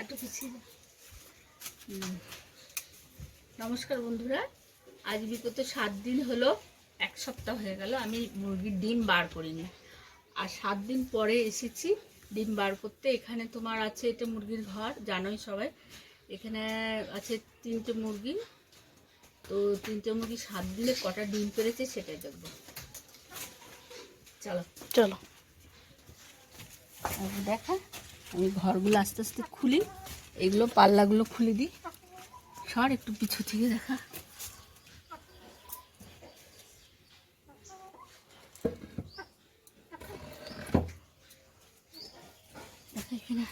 একটু পিছিয়ে যা। নমস্কার বন্ধুরা, আজ বিগত 7 দিন হলো, 1 সপ্তাহ হয়ে গেল আমি মুরগির ডিম বার করিনি। আর 7 দিন পরে এসেছি ডিম বার করতে। এখানে তোমার আছে, এটা মুরগির ঘর, জানোই সবাই। এখানে আছে 3টে মুরগি। তো 3টে মুরগি 7 দিনে কটা ডিম পেড়েছে সেটাই দেখবো। চলো চলো দেখা। আমি ঘরগুলো আস্তে আস্তে খুলি, এগুলো পাল্লাগুলো খুলে দিই। সর একটু পিছু থেকে দেখা। দেখা এখানে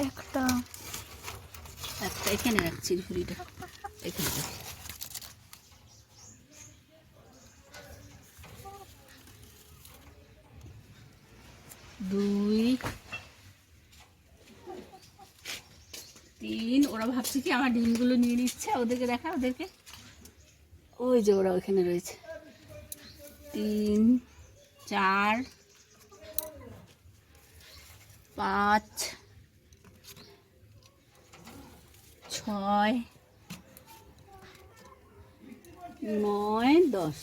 একটা একটা, এখানে রাখছি ঝুড়িটা, এখানে রাখি। 2 3। ওরা ভাবছে কি আমার ডিমগুলো নিয়ে নিচ্ছে। ওদেরকে দেখা, ওদেরকে ওই যে ওরা ওখানে রয়েছে। 3 4 5 6 9 10।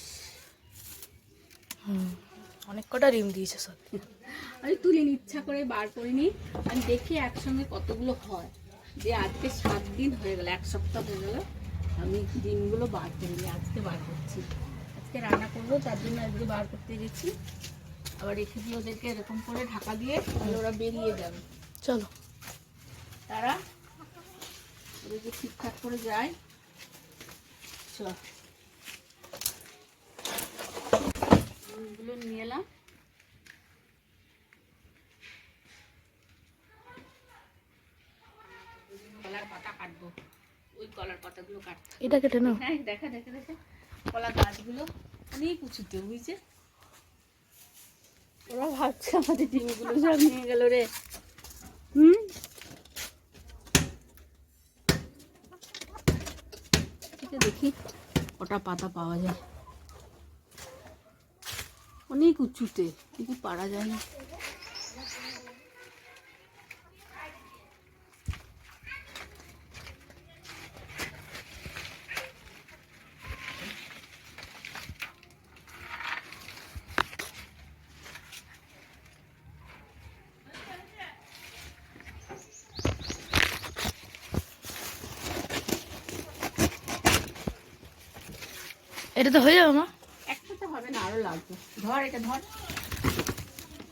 অনেক কটা ডিম দিয়েছে সব। আমি তুলিনি, ইচ্ছা করে বার করিনি। আমি দেখি একসঙ্গে কতগুলো হয়। যে আজকে 7 দিন হয়ে গেল, 1 সপ্তাহ হয়ে গেল আমি ডিমগুলো বার করিনি। আজকে বার করছি, আজকে রান্না করবো, তার জন্য আজকে বার করতে গেছি। আবার রেখে দিয়ে ওদেরকে এরকম করে ঢাকা দিয়ে, তাহলে ওরা বেরিয়ে যাবে। চলো তারা ওদেরকে ঠিকঠাক করে যায়। চল ডিমগুলো নিয়ে এলাম। কলার পাতা কাটবো, ওই কলার পাতাগুলো কাটতে। এটা কেটে নাও। হ্যাঁ দেখা দেখা দেখা, কলা গাছগুলো অনেক উঁচুতে, বুঝছে। ওরা ভাবছে আমাদের ডিমগুলো সব নিয়ে গেল রে। ঠিক আছে, দেখি কটা পাতা পাওয়া যায়। অনেক উঁচুতে, দেখি পারা যায় না। এটা তো হয়ে যাবে মা। একটা তো হবে না, আরো লাগবে। ধর এটা, ধর,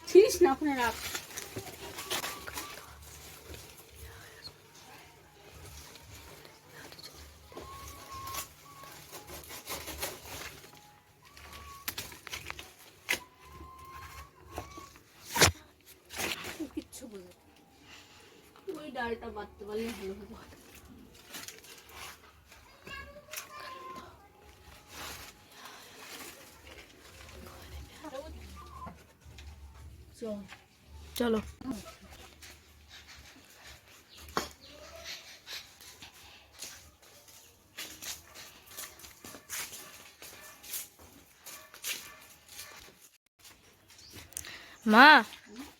ছিড়িস না, ওখানে রাখ। কিচ্ছু বুঝে, ওই ডালটা বাঁধতে পারলে ভালো হবে। চলো মা,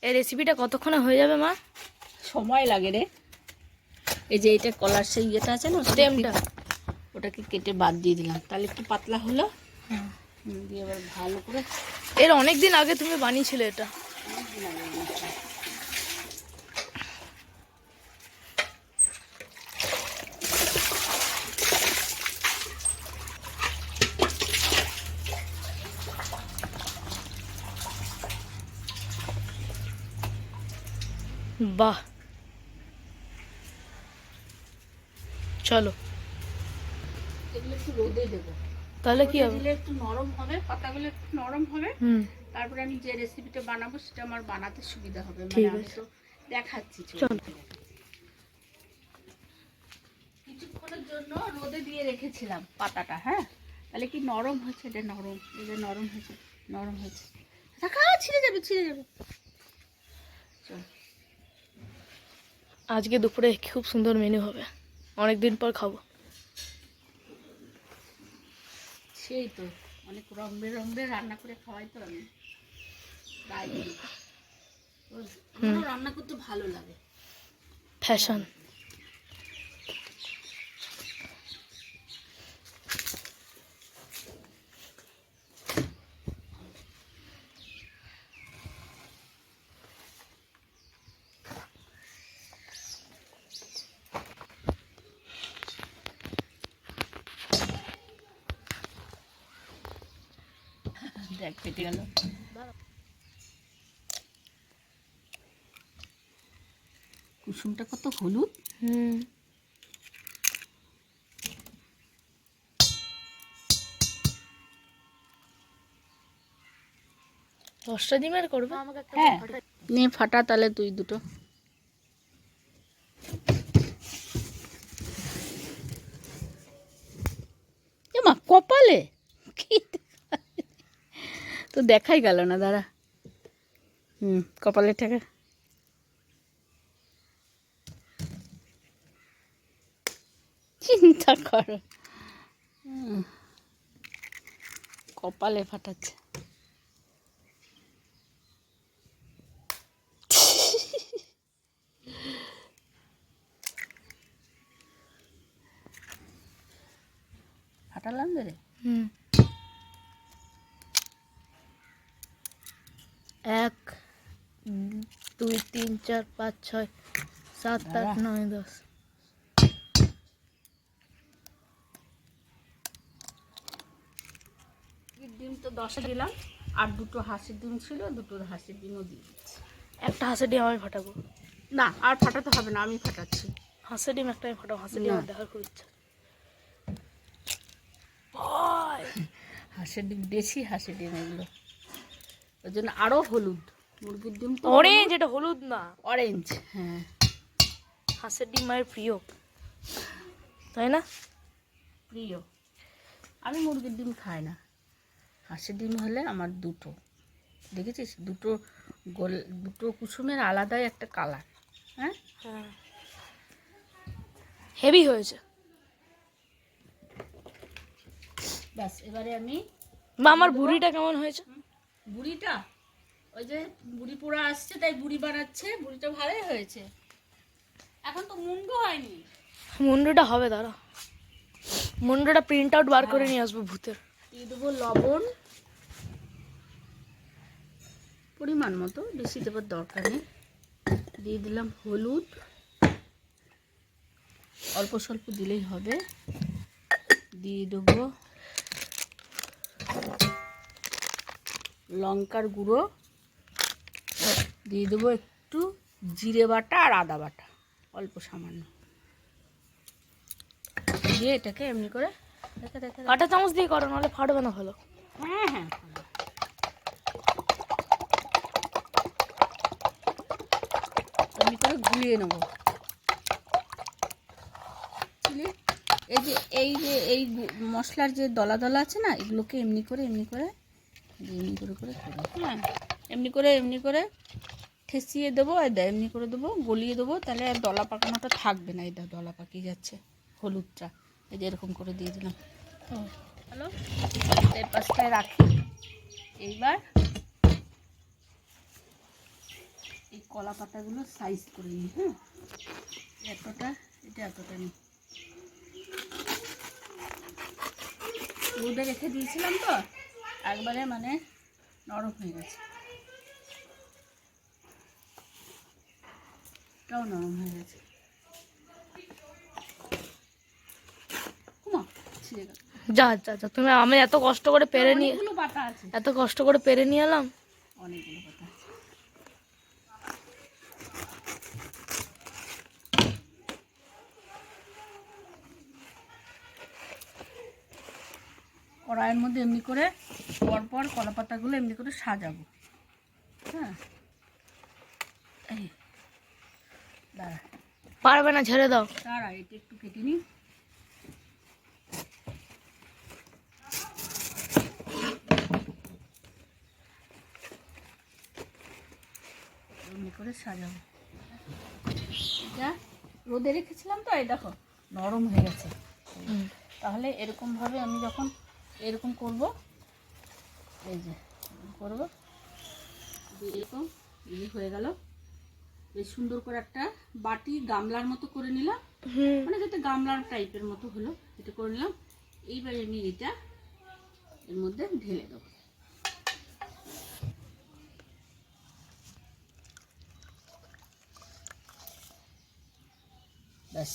এই রেসিপিটা কতক্ষণে হয়ে যাবে মা? সময় লাগে রে। এই যে এটা কলার সেই ইয়েটা আছে না, স্টেমটা, ওটাকে কেটে বাদ দিয়ে দিলাম, তাহলে একটু পাতলা হলো। দিয়ে এবার ভালো করে। এর অনেক দিন আগে তুমি বানিয়েছিলে এটা। বাহ, চলো এগুলো একটু রোদে দেবো, তাহলে কি হবে? দিলে একটু নরম হবে, পাতাগুলো একটু নরম হবে। তারপরে আমি যে রেসিপিটা বানাবো সেটা আমার বানাতে সুবিধা হবে। মানে আমি তো দেখাচ্ছি, চলো। কিছুক্ষণের জন্য রোদে দিয়ে রেখেছিলাম পাতাটা। হ্যাঁ, তাহলে কি নরম হয়েছে, এটা নরম, এটা নরম হয়েছে, নরম হয়েছে। দেখা, ছিঁড়ে যাবে, ছিঁড়ে যাবে। চল, আজকে দুপুরে খুব সুন্দর মেনু হবে, অনেকদিন পর খাবো। সেই তো অনেক রং বেরঙের রান্না করে খাওয়াই তো আমি বাইরে। আমারও রান্না করতে ভালো লাগে। ফ্যাশন। দেখ পেটে গেল। কুসুমটা কত হলুদ। হুম। দশটা ডিমের করবে? হ্যাঁ নে ফাটা তাহলে তুই দুটো। মা কপালে কি তো দেখাই গেল না, দাঁড়া। কপালে ঠেকা। চিন্তা কর, কপালে ফাটাচ্ছে। ফাটালাম রে। হুম। 1 2 3 4 5 6 7 8 9 10। ডিম তো 10 দিলাম, আর দুটো হাঁসের ডিম ছিল, দুটো হাঁসের ডিমও দিয়ে দিচ্ছি। একটা হাঁসের ডিম আমি ফাটাবো। না আর ফাটাতে হবে না, আমি ফাটাচ্ছি। হাঁসের ডিম একটা আমি ফাটাবো, হাঁসের ডিম আমার দেখার খুব ইচ্ছা। হাঁসের ডিম, দেশি হাঁসের ডিম এগুলো, ওই জন্য আরও হলুদ। মুরগির ডিম তো অরেঞ্জ, এটা হলুদ না, অরেঞ্জ। হ্যাঁ হাঁসের ডিম মায়ের প্রিয়, তাই না? প্রিয়। আমি মুরগির ডিম খাই না, হাঁসের ডিম হলে আমার দুটো। দেখেছিস দুটো দুটো কুসুমের আলাদাই একটা কালার। হ্যাঁ হ্যাঁ, হেভি হয়েছে। ব্যাস এবারে আমি বা আমার বুড়িটা কেমন হয়েছে? বুড়িটা ওই যে বুড়ি পোড়া আসছে তাই বুড়ি বানাচ্ছে, বুড়িটা ভালোই হয়েছে। এখন তো মুন্ডু হয়নি। মুন্ডুটা হবে, দাঁড়া, মুন্ডুটা প্রিন্ট আউট বার করে নিয়ে আসবো ভূতের। দিয়ে দেবো লবণ পরিমাণ মতো, বেশি দেবার দরকার নেই। দিয়ে দিলাম হলুদ, অল্প স্বল্প দিলেই হবে। দিয়ে দেবো লঙ্কার গুঁড়ো, দিয়ে দেবো একটু জিরে বাটা আর আদা বাটা অল্প সামান্য, দিয়ে এটাকে এমনি করে দেখে দেখে। কাঁটা চামচ দিয়ে করো, নাহলে ফাটবে না ভালো। হ্যাঁ হ্যাঁ, এমনি করে গুলিয়ে নেবো। এই মশলার যে দলা দলা আছে না, এগুলোকে এমনি করে করে হ্যাঁ এমনি করে ঠেসিয়ে দেবো। আর এমনি করে দেবো, গলিয়ে দেবো, তাহলে আর দলা পাকানোটা থাকবে না। এই দলা পাকিয়ে যাচ্ছে হলুদটা, এই যে এরকম করে দিয়ে দিলাম। হ্যালো, এই পাশটায় রাখি। এইবার এই কলা পাতাগুলো সাইজ করে নিই। হ্যাঁ এতটা, এটা এতটা নিই। রোদে রেখে দিয়েছিলাম তো, একবারে মানে নরম হয়ে গেছে, এটাও নরম হয়ে গেছে। যা যা যা, তুমি, আমি এত কষ্ট করে পেরে নিয়ে, অনেকগুলো পাতা আছে, এত কষ্ট করে পেরে নিয়ে এলাম। অনেকগুলো পাতা আছে। কড়াইয়ের মধ্যে এমনি করে পরপর কলা পাতাগুলো এমনি করে সাজাবো। হ্যাঁ এই দাঁড়া, পারবে না, ছেড়ে দাও। দাঁড়া, এটা একটু কেটে নিই। এমনি করে সাজাবো। এটা রোদে রেখেছিলাম তো, এই দেখো নরম হয়ে গেছে। তাহলে এরকমভাবে আমি যখন এরকম করব, এই যে করবো, এরকম হয়ে গেল। বেশ সুন্দর করে একটা বাটি গামলার মতো করে নিলাম, মানে যাতে গামলার টাইপের মতো হলো, এটা করে নিলাম। এইবার আমি এটা এর মধ্যে ঢেলে দেবো। ব্যাস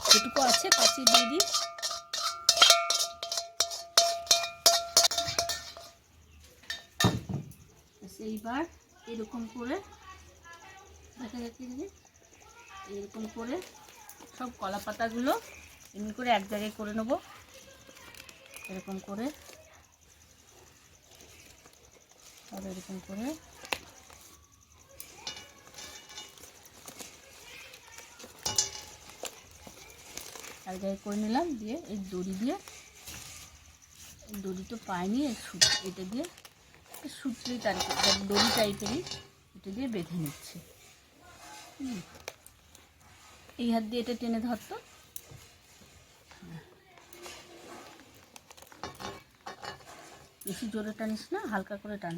যেটুকু আছে কাঁচি দিয়ে দিই। এইবার এরকম করে দেখা যাচ্ছে যে এরকম করে সব কলা পাতাগুলো এমনি করে এক জায়গায় করে নেব, এরকম করে, আর এরকম করে এক জায়গায় করে নিলাম। দিয়ে এই দড়ি দিয়ে, দড়ি তো পাইনি, এটা দিয়ে সুতলি দড়ি টাইপেরই এটা দিয়ে বেঁধে নিচ্ছে। এই হাত দিয়ে এটা টেনে ধরতো, বেশি জোরে টানিস না, হালকা করে টান।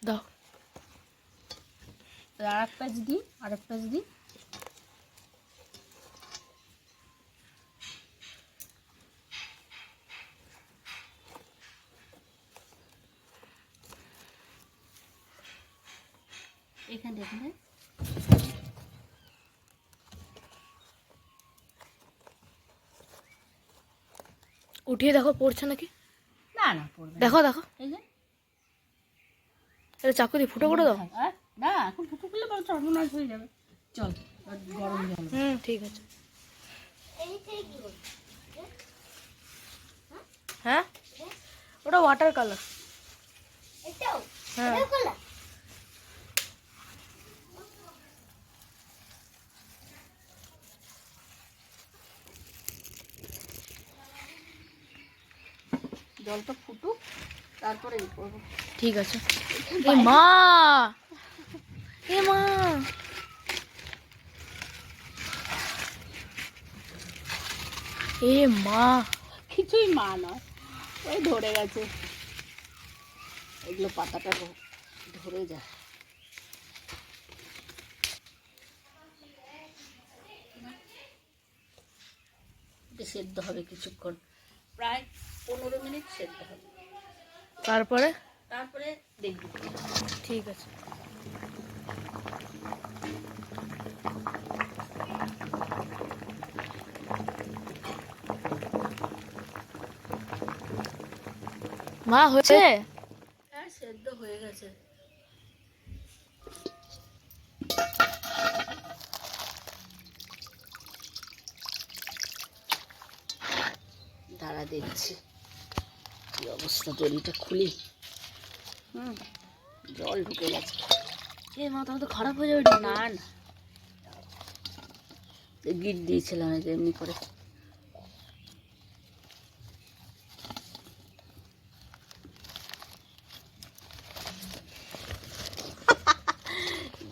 দাও, আর এক প্যাচ দিই, আর এক প্যাচ দিই। এখানে এখানে উঠিয়ে দেখো পড়ছে নাকি। না না পড়বে না। দেখো দেখো, এই যে এটা চাকু দিয়ে ফুটো করে দাও। না এখন ফুটো করলে বড় সর্বনাশ হয়ে যাবে। চল গরম জল। ঠিক আছে। হ্যাঁ ওটা ওয়াটার কালার। হ্যাঁ জলটা ফুটুক তারপরে এই করবো। ঠিক আছে। এ মা, এ মা, এ মা, কিছুই মা নয়, ওই ধরে গেছে, এগুলো পাতাটা ধরে যায়। সেদ্ধ হবে কিছুক্ষণ, প্রায় 15 মিনিট সেদ্ধ হবে, তারপরে তারপরে দেখবি। ঠিক আছে। মা হয়েছে? হ্যাঁ সেদ্ধ হয়ে গেছে। দাঁড়া দেখছি কি অবস্থা, দড়িটা খুলি। জল ঢুকে গেছে। এ মা, তাহলে তো খারাপ হয়ে যাবে। না না, গিট দিয়েছিলাম এই যে এমনি করে।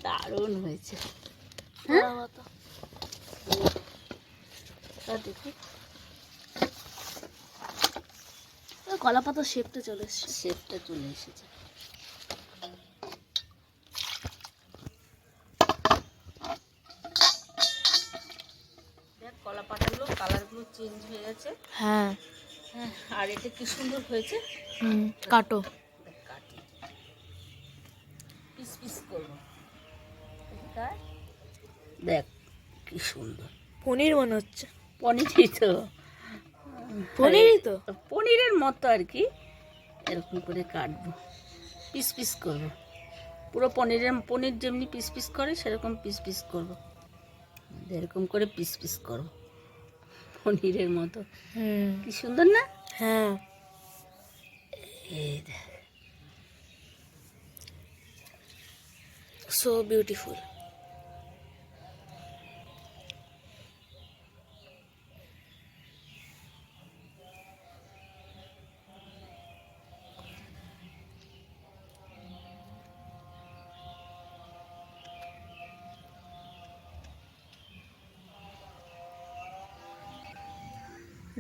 দারুণ হয়েছে। হ্যাঁ দেখি কলা পাতার শেপটা চলে এসছে। শেপটা চলে এসেছে। দেখ কলা পাতাগুলো কালারগুলো চেঞ্জ হয়ে গেছে। হ্যাঁ হ্যাঁ, আর এটা কি সুন্দর হয়েছে। কাটো। কাটি পিস পিস করবো। দেখ কি সুন্দর পনির মনে হচ্ছে। পনিরই তো, পনিরই তো, পনিরের মতো আর কি। এরকম করে কাটবো, পিস পিস করবো, পুরো পনির যেমনি পিস পিস করে সেরকম পিস পিস করবো। এরকম করে পিস পিস করবো পনিরের মতো। কি সুন্দর না? হ্যাঁ এই দেখ, সো বিউটিফুল।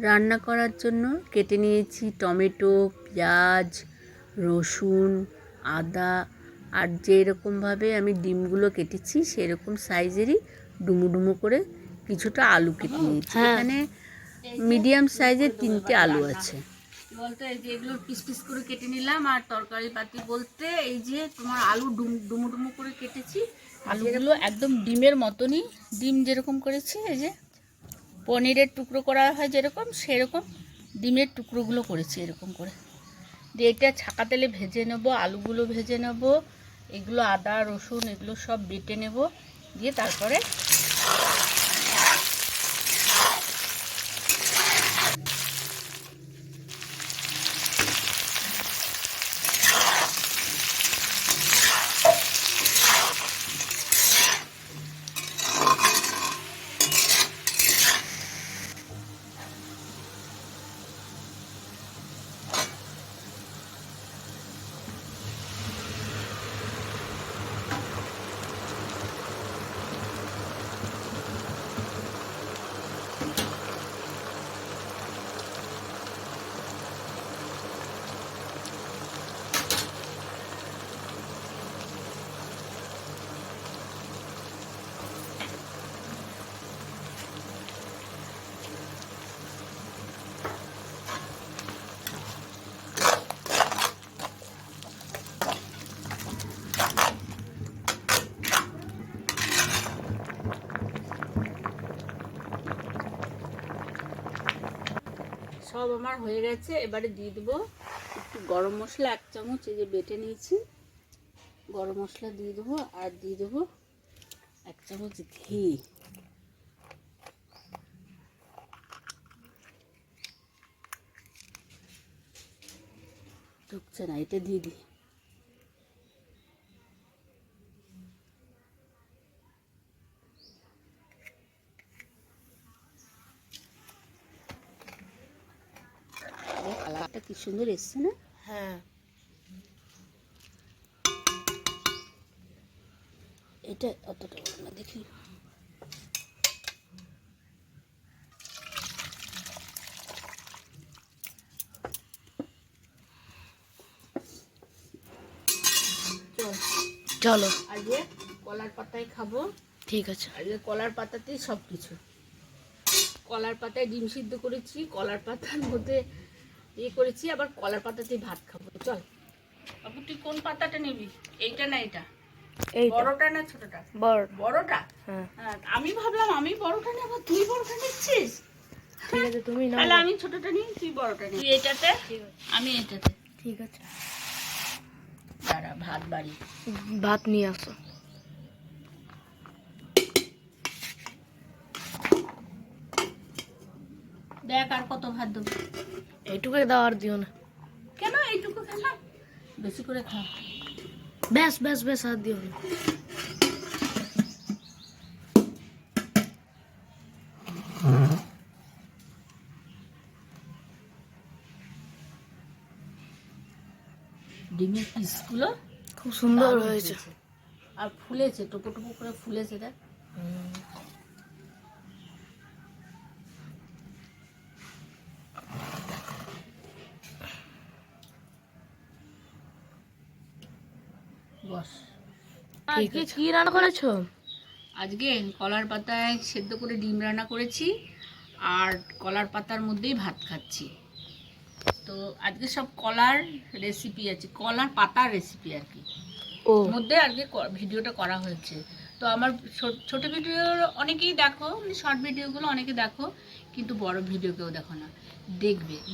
রান্না করার জন্য কেটে নিয়েছি টমেটো, পেঁয়াজ, রসুন, আদা, আর যেরকমভাবে আমি ডিমগুলো কেটেছি সেরকম সাইজেরই ডুমো ডুমো করে কিছুটা আলু কেটে নিয়েছি। এখানে মিডিয়াম সাইজের 3টে আলু আছে। বলতে এই যে এগুলো পিস পিস করে কেটে নিলাম। আর তরকারি পাতি বলতে এই যে তোমার আলু ডুমো ডুমো করে কেটেছি। আলুগুলো একদম ডিমের মতনই, ডিম যেরকম করেছি, এই যে পনিরের টুকরো করা হয় যেরকম সেরকম ডিমের টুকরোগুলো করেছি এরকম করে। দিয়ে এটা ছাকা তেলে ভেজে নেব, আলুগুলো ভেজে নেব, এগুলো আদা রসুন এগুলো সব বেটে নেব, দিয়ে তারপরে সব আমার হয়ে গেছে। এবারে দিয়ে দেবো একটু গরম মশলা, 1 চামচ এই যে বেটে নিয়েছি গরম মশলা দিয়ে দেবো। আর দিয়ে দেবো 1 চামচ ঘি। ঢুকছে না, এটা দিয়ে দিই। কালারটা কি সুন্দর এসছে না? হ্যাঁ, এটা অতটা না, দেখি চলো আজকে কলার পাতায় খাবো। ঠিক আছে। আজকে কলার পাতাতেই সব কিছু। কলার পাতায় ডিম সিদ্ধ করেছি, কলার পাতার মধ্যে ইয়ে করেছি, আবার কলার পাতাতেই ভাত খাবো। চল বাবু, তুই কোন পাতাটা নিবি? এইটা না এটা? বড়টা না ছোটটা? বড়টা। হ্যাঁ, আমি ভাবলাম আমি বড়টা নেব, তুই বড়টা নিচ্ছিস। ঠিক আছে, তুমি নাও। তাহলে আমি ছোটটা নিই, তুই বড়টা নিই। তুই এটাতে, আমি এটাতে। ঠিক আছে, দাঁড়া ভাত বাড়ি। ভাত নিয়ে আসো। দেখ আর কত ভাত দেবো। এইটুকুই দাও, আর দিও না। কেন এইটুকু খা, বেশি করে খা। ব্যাস ব্যাস ব্যাস, আর দিও না। ডিমের পিসগুলো খুব সুন্দর হয়েছে। আর ফুলেছে, টুকু টুকু করে ফুলেছে। দেখ বস। আজকে কি রান্না করেছো? আজকে কলার পাতায় সেদ্ধ করে ডিম রান্না করেছি, আর কলার পাতার মধ্যেই ভাত খাচ্ছি। তো আজকে সব কলার রেসিপি আছে, কলার পাতার রেসিপি আর কি মধ্যে আজকে ভিডিওটা করা হয়েছে। তো আমার ছোট ভিডিও অনেকেই দেখো, শর্ট ভিডিওগুলো অনেকে দেখো, কিন্তু বড় ভিডিও কেউ দেখো না।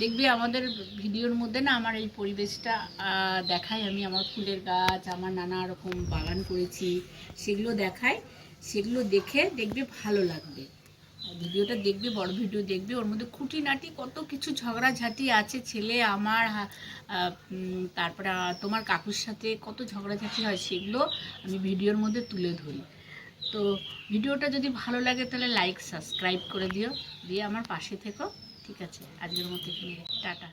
দেখবে আমাদের ভিডিওর মধ্যে না আমার এই পরিবেশটা দেখাই। আমি আমার ফুলের গাছ, আমার নানা রকম বাগান করেছি, সেগুলো দেখাই। সেগুলো দেখে দেখবে ভালো লাগবে। ভিডিওটা দেখবে, বড় ভিডিও দেখবে, ওর মধ্যে খুঁটিনাটি কত কিছু ঝগড়াঝাটি আছে। ছেলে আমার, তারপরে তোমার কাকুর সাথে কত ঝগড়াঝাটি হয়, সেগুলো আমি ভিডিওর মধ্যে তুলে ধরি। তো ভিডিওটা যদি ভালো লাগে তাহলে লাইক সাবস্ক্রাইব করে দিও, দিয়ে আমার পাশে থেকো। ঠিক আছে, আজকের মতো এখানে টাটা।